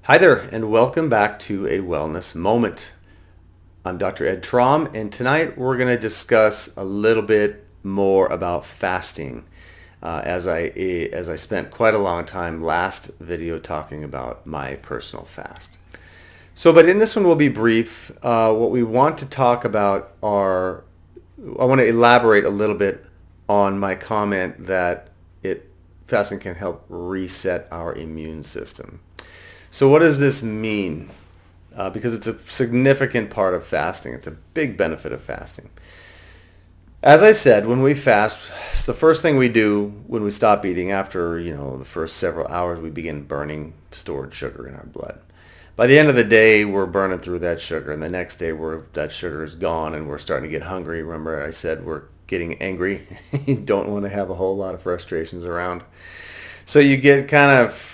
Hi there, and welcome back to A Wellness Moment. I'm Dr. Ed Traum, and tonight we're going to discuss a little bit more about fasting, as I spent quite a long time last video talking about my personal fast. But in this one we'll be brief. What we want to talk about I want to elaborate a little bit on my comment that fasting can help reset our immune system. So what does this mean? Because it's a significant part of fasting. It's a big benefit of fasting. As I said, when we fast, it's the first thing we do when we stop eating. After the first several hours, we begin burning stored sugar in our blood. By the end of the day, we're burning through that sugar, and the next day, that sugar is gone, and we're starting to get hungry. Remember, I said we're getting angry. You don't want to have a whole lot of frustrations around. So you get kind of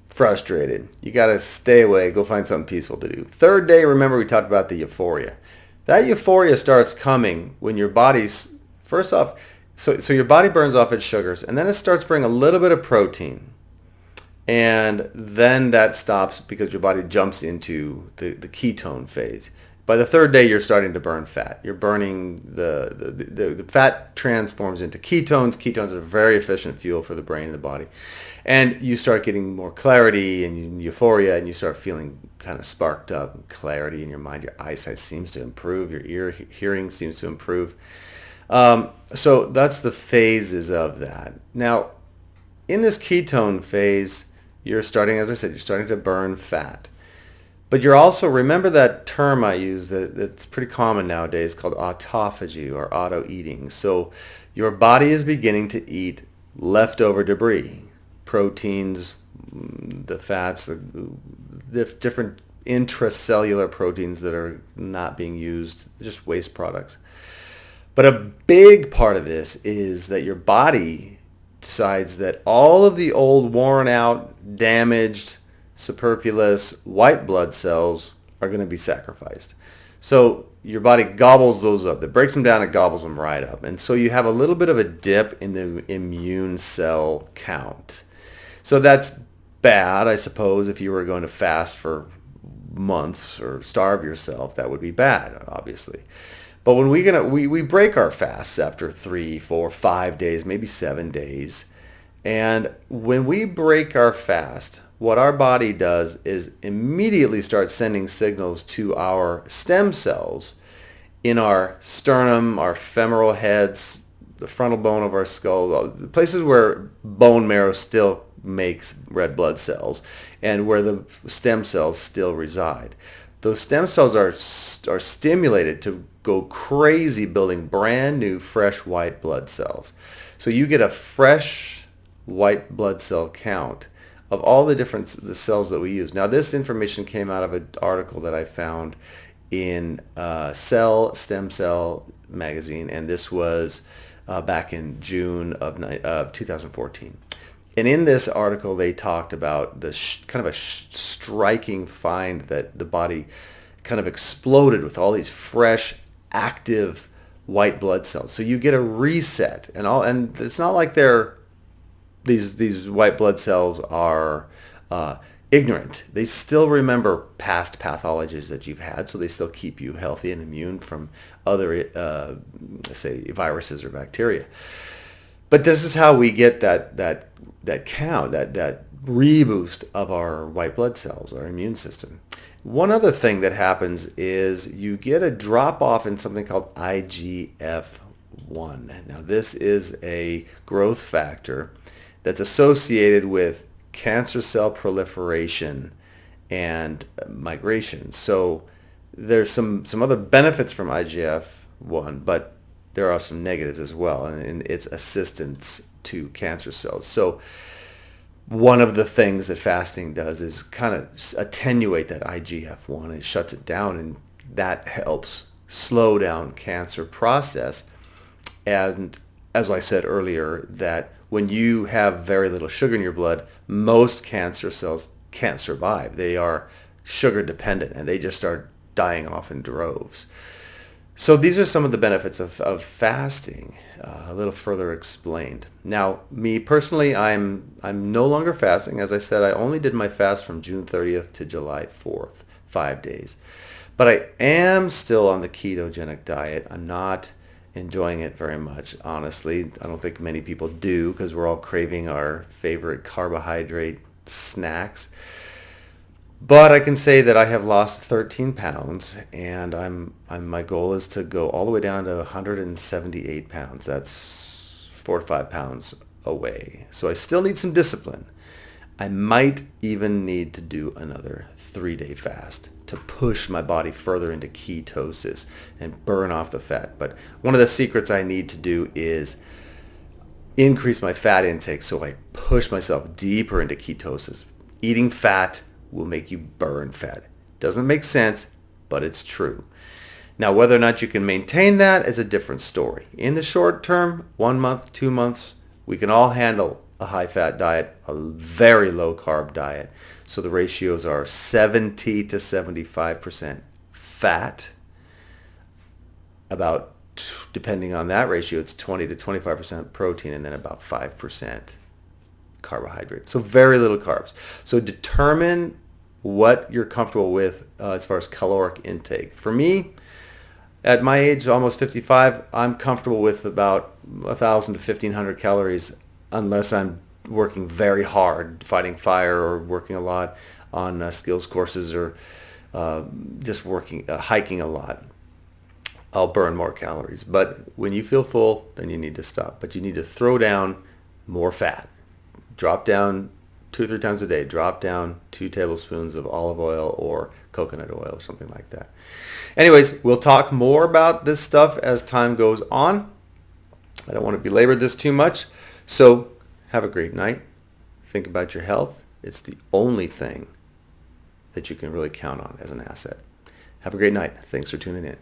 frustrated. You got to stay away. Go find something peaceful to do. Third day, remember we talked about the euphoria. That euphoria starts coming when your body's, first off, so your body burns off its sugars, and then it starts burning a little bit of protein. And then that stops because your body jumps into the ketone phase. By the third day, you're starting to burn fat. You're burning the fat transforms into ketones. Ketones are a very efficient fuel for the brain and the body. And you start getting more clarity and euphoria, and you start feeling kind of sparked up, clarity in your mind. Your eyesight seems to improve. Your hearing seems to improve. So that's the phases of that. Now, in this ketone phase, you're starting, as I said, you're starting to burn fat. But you're also, remember that term I use that's pretty common nowadays called autophagy or auto-eating. So your body is beginning to eat leftover debris, proteins, the fats, the different intracellular proteins that are not being used, just waste products. But a big part of this is that your body decides that all of the old, worn out, damaged, superfluous white blood cells are going to be sacrificed. So your body gobbles those up. It breaks them down and gobbles them right up. And so you have a little bit of a dip in the immune cell count. So that's bad, I suppose, if you were going to fast for months or starve yourself. That would be bad, obviously. But when we break our fasts after 3, 4, 5 days, maybe 7 days. And when we break our fast, what our body does is immediately start sending signals to our stem cells in our sternum, our femoral heads, the frontal bone of our skull, the places where bone marrow still makes red blood cells and where the stem cells still reside. Those stem cells are stimulated to go crazy building brand new fresh white blood cells. So you get a fresh white blood cell count of all the cells that we use. Now this information came out of an article that I found in Cell Stem Cell magazine, and this was back in June of 2014. And in this article they talked about the kind of a striking find that the body kind of exploded with all these fresh, active white blood cells. So you get a reset, and it's not like these white blood cells are ignorant. They still remember past pathologies that you've had, so they still keep you healthy and immune from other, say, viruses or bacteria. But this is how we get that count, that reboost of our white blood cells, our immune system. One other thing that happens is you get a drop off in something called IGF-1. Now this is a growth factor that's associated with cancer cell proliferation and migration. So there's some other benefits from IGF-1, but there are some negatives as well in its assistance to cancer cells. So one of the things that fasting does is kind of attenuate that IGF-1. It shuts it down, and that helps slow down cancer process. And as I said earlier, that when you have very little sugar in your blood, most cancer cells can't survive. They are sugar dependent, and they just start dying off in droves. So these are some of the benefits of fasting, a little further explained. Now, me personally, I'm no longer fasting. As I said, I only did my fast from June 30th to July 4th, 5 days. But I am still on the ketogenic diet. I'm not enjoying it very much, honestly. I don't think many people do because we're all craving our favorite carbohydrate snacks. But I can say that I have lost 13 pounds, and my goal is to go all the way down to 178 pounds. That's 4 to 5 pounds away. So I still need some discipline. I might even need to do another 3-day fast to push my body further into ketosis and burn off the fat. But one of the secrets I need to do is increase my fat intake so I push myself deeper into ketosis. Eating fat will make you burn fat. Doesn't make sense, but it's true. Now, whether or not you can maintain that is a different story. In the short term, 1 month, 2 months, we can all handle a high-fat diet, a very low-carb diet. So the ratios are 70 to 75% fat. About, depending on that ratio, it's 20 to 25% protein, and then about 5% carbohydrates. So very little carbs. So determine what you're comfortable with as far as caloric intake. For me, at my age, almost 55, I'm comfortable with about 1,000 to 1,500 calories unless I'm working very hard, fighting fire or working a lot on skills courses or just working, hiking a lot. I'll burn more calories. But when you feel full, then you need to stop. But you need to throw down more fat. Drop down 2 or 3 times a day. Drop down 2 tablespoons of olive oil or coconut oil or something like that. Anyways, we'll talk more about this stuff as time goes on. I don't want to belabor this too much. So have a great night. Think about your health. It's the only thing that you can really count on as an asset. Have a great night. Thanks for tuning in.